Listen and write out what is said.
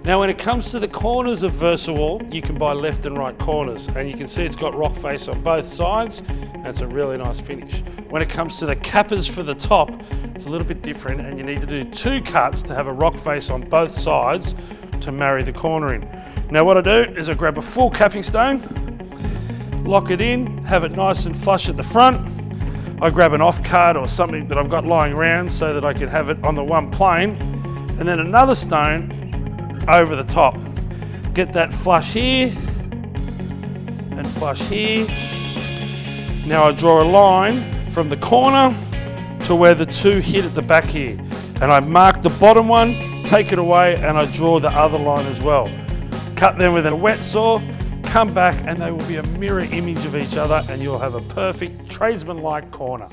Now when it comes to the corners of Versawall, you can buy left and right corners, and you can see it's got rock face on both sides, and it's a really nice finish. When it comes to the cappers for the top, it's a little bit different, and you need to do 2 cuts to have a rock face on both sides to marry the corner in. Now what I do is I grab a full capping stone, lock it in, have it nice and flush at the front. I grab an off card or something that I've got lying around so that I can have it on the one plane, and then another stone over the top. Get that flush here and flush here. Now I draw a line from the corner to where the 2 hit at the back here, and I mark the bottom one, take it away, and I draw the other line as well. Cut them with a wet saw, come back, and they will be a mirror image of each other, and you'll have a perfect tradesman-like corner.